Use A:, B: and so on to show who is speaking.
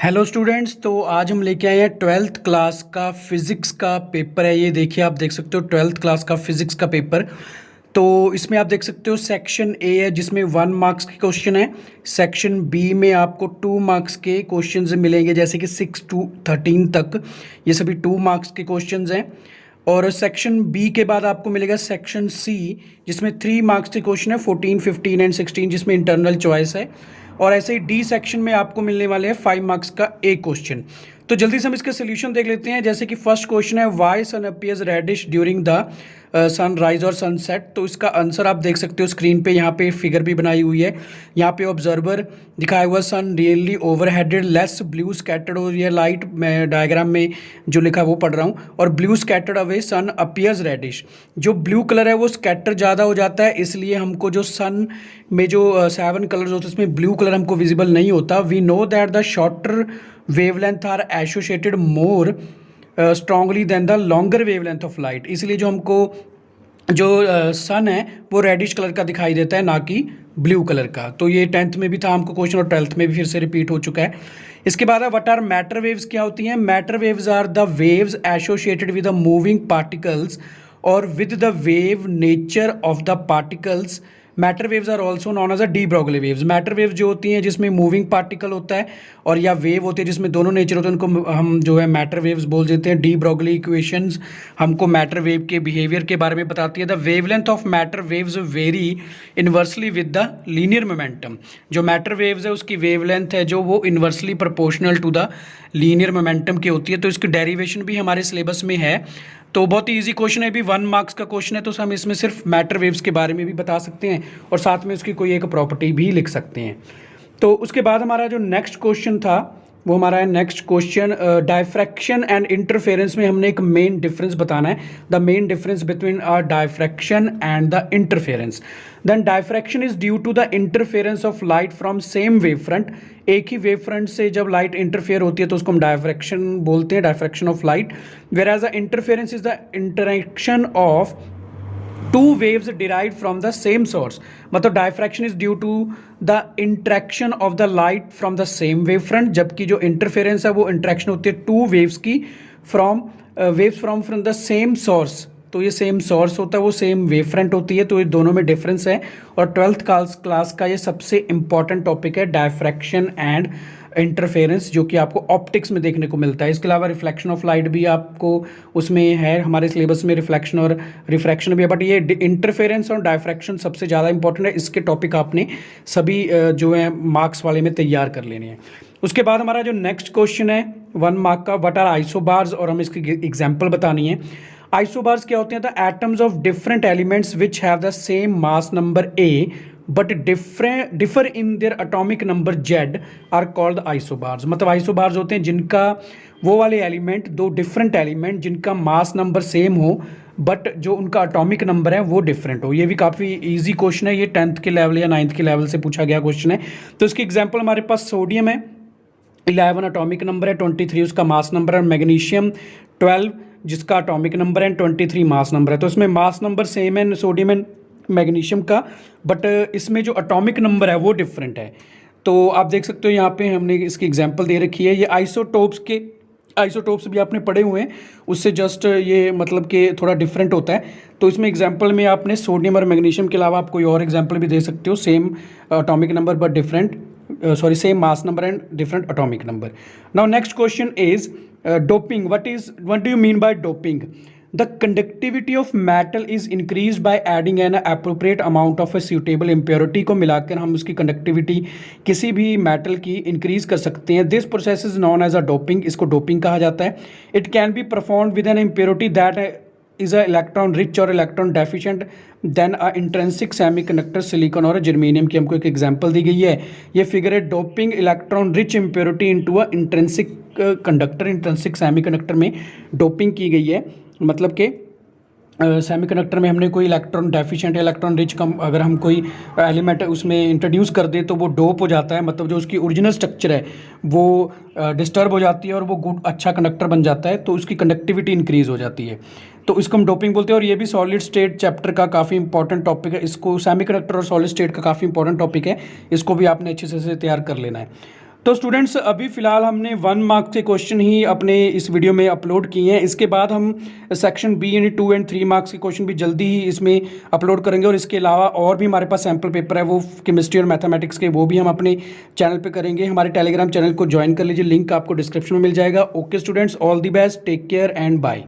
A: Hello students. तो आज हम लेके आए हैं ट्वेल्थ क्लास का फिज़िक्स का पेपर है। ये देखिए, आप देख सकते हो ट्वेल्थ क्लास का फिज़िक्स का पेपर। तो इसमें आप देख सकते हो सेक्शन ए है जिसमें 1 मार्क्स के क्वेश्चन है। सेक्शन बी में आपको 2 मार्क्स के क्वेश्चन मिलेंगे, जैसे कि 6 to 13 तक ये सभी 2 मार्क्स के क्वेश्चन हैं। और सेक्शन बी के बाद आपको मिलेगा सेक्शन सी, जिसमें 3 मार्क्स के क्वेश्चन है, 14, 15 एंड 16, जिसमें इंटरनल चॉइस है। और ऐसे ही डी सेक्शन में आपको मिलने वाले हैं 5 मार्क्स का एक क्वेश्चन। तो जल्दी से हम इसका सोल्यूशन देख लेते हैं। जैसे कि फर्स्ट क्वेश्चन है, why sun appears reddish during the sunrise और सनसेट। तो इसका आंसर आप देख सकते हो स्क्रीन पे, यहाँ पे फिगर भी बनाई हुई है। यहाँ पे ऑब्जर्वर दिखाया हुआ, सन really overheaded less blue scattered, और ये लाइट मैं डायग्राम में जो लिखा वो पढ़ रहा हूँ, और ब्लू स्कैटर्ड अवे सन अपीयर्स रेडिश। जो ब्लू कलर है वो स्कैटर ज़्यादा हो जाता है, इसलिए हमको जो सन में जो 7 कलर्स होते हैं उसमें ब्लू कलर हमको विजिबल नहीं होता। We know that the shorter wavelength are associated more strongly than the longer wavelength of light. इसलिए जो हमको जो सन है वो रेडिश कलर का दिखाई देता है, ना कि ब्लू कलर का। तो ये 10th में भी था हमको क्वेश्चन, और 12th में भी फिर से रिपीट हो चुका है। इसके बाद है, व्हाट आर मैटर वेव्स। क्या होती हैं matter waves? Are the waves associated with the moving particles और with the wave nature of the particles. Matter waves are also known as a de Broglie waves. Matter waves जो होती हैं जिसमें moving particle होता है, और या wave होती है जिसमें दोनों नेचर होते हैं, उनको हम जो है मैटर वेव्स बोल देते हैं। डी ब्रॉगली इक्वेशंस हमको मैटर वेव के बिहेवियर के बारे में बताती है। The wavelength of matter waves vary inversely with the linear momentum. जो मैटर वेव्स है उसकी वेवलेंथ है जो वो inversely proportional to the linear momentum की होती है। तो इसकी डेरिवेशन भी हमारे सिलेबस में है। तो बहुत ही ईजी क्वेश्चन है, भी 1 मार्क्स का क्वेश्चन है, तो हम इसमें सिर्फ मैटर वेव्स के बारे में भी बता सकते हैं और साथ में उसकी कोई एक प्रॉपर्टी भी लिख सकते हैं। तो उसके बाद हमारा जो नेक्स्ट क्वेश्चन था वो हमारा है next question, diffraction and interference में हमने एक मेन डिफरेंस बताना है। The main difference between diffraction and the interference. Then diffraction is due to the interference of light from same wave front. एक ही वेव फ्रंट से जब लाइट इंटरफेयर होती है तो उसको हम डायफ्रैक्शन बोलते हैं, diffraction of light. Whereas the interference is the interaction of two waves derive from the same source. मतलब diffraction is due to the interaction of the light from the same wave front, जबकि जो interference है वो interaction होती है two waves की from from the same source. तो ये सेम सोर्स होता है, वो सेम वेव फ्रंट होती है, तो ये दोनों में डिफरेंस है। और 12th क्लास का ये सबसे इंपॉर्टेंट टॉपिक है, डायफ्रैक्शन एंड इंटरफेरेंस, जो कि आपको ऑप्टिक्स में देखने को मिलता है। इसके अलावा रिफ्लेक्शन ऑफ लाइट भी आपको उसमें है, हमारे सिलेबस में रिफ्लेक्शन और रिफ्रैक्शन भी है, बट ये इंटरफेरेंस और डायफ्रैक्शन सबसे ज़्यादा इंपॉर्टेंट है। इसके टॉपिक आपने सभी जो है मार्क्स वाले में तैयार कर लेने हैं। उसके बाद हमारा जो नेक्स्ट क्वेश्चन है 1 मार्क का, व्हाट आर आइसोबार्स, और हम इसकी एग्जाम्पल बतानी है। आइसोबार्स क्या होते हैं? The atoms of different elements which have the same mass number A but differ in their atomic number Z are called isobars. मतलब आइसोबार्स होते हैं जिनका वो वाले एलिमेंट, दो डिफरेंट एलिमेंट जिनका मास नंबर सेम हो बट जो उनका एटॉमिक नंबर है वो डिफरेंट हो। ये भी काफ़ी इजी क्वेश्चन है, ये 10th के लेवल या 9th के लेवल से पूछा गया क्वेश्चन है। तो इसकी एग्जाम्पल हमारे पास सोडियम है, 11 एटॉमिक नंबर है, 23 उसका मास नंबर है। मैग्नीशियम 12 जिसका एटॉमिक नंबर है, 23 मास नंबर है। तो इसमें मास नंबर सेम है सोडियम एंड मैग्नीशियम का, बट इसमें जो एटॉमिक नंबर है वो डिफरेंट है। तो आप देख सकते हो यहाँ पे हमने इसकी एग्जांपल दे रखी है। ये आइसोटोप्स भी आपने पढ़े हुए हैं, उससे जस्ट ये मतलब कि थोड़ा डिफरेंट होता है। तो इसमें एग्जांपल में आपने सोडियम और मैग्नीशियम के अलावा आप कोई और एग्जांपल भी दे सकते हो, same atomic number but different, same mass number and different atomic number. Now next question is doping. What do you mean by doping? The conductivity of metal is increased by adding an appropriate amount of a suitable impurity। को मिलाकर हम उसकी conductivity किसी भी metal की increase कर सकते हैं। This process is known as a doping, इसको डोपिंग कहा जाता है। It can be performed with an impurity that is a electron rich or electron deficient than a intrinsic semiconductor silicon और जर्मेनियम की हमको एक एग्जांपल दी गई है। ये फिगर है, doping electron rich impurity into a intrinsic conductor, intrinsic semiconductor में doping की गई है। मतलब कि सेमीकंडक्टर में हमने कोई इलेक्ट्रॉन डेफिशिएंट या इलेक्ट्रॉन रिच कम अगर हम कोई एलिमेंट उसमें इंट्रोड्यूस कर दें तो वो डोप हो जाता है। मतलब जो उसकी ओरिजिनल स्ट्रक्चर है वो डिस्टर्ब हो जाती है और वो गुड अच्छा कंडक्टर बन जाता है, तो उसकी कंडक्टिविटी इंक्रीज हो जाती है। तो इसको हम डोपिंग बोलते हैं। और ये भी सॉलिड स्टेट चैप्टर का काफ़ी इंपॉर्टेंट टॉपिक है। इसको सेमीकंडक्टर और सॉलिड स्टेट का काफ़ी इंपॉर्टेंट टॉपिक है, इसको भी आपने अच्छे से तैयार कर लेना है। तो स्टूडेंट्स अभी फ़िलहाल हमने 1 मार्क के क्वेश्चन ही अपने इस वीडियो में अपलोड किए हैं। इसके बाद हम सेक्शन बी यानी 2 एंड 3 मार्क्स के क्वेश्चन भी जल्दी ही इसमें अपलोड करेंगे और इसके अलावा और भी हमारे पास सैम्पल पेपर है वो केमिस्ट्री और मैथमेटिक्स के, वो भी हम अपने चैनल पे करेंगे। हमारे टेलीग्राम चैनल को ज्वाइन कर लीजिए, लिंक आपको डिस्क्रिप्शन में मिल जाएगा। Okay students, all the best, take care and bye.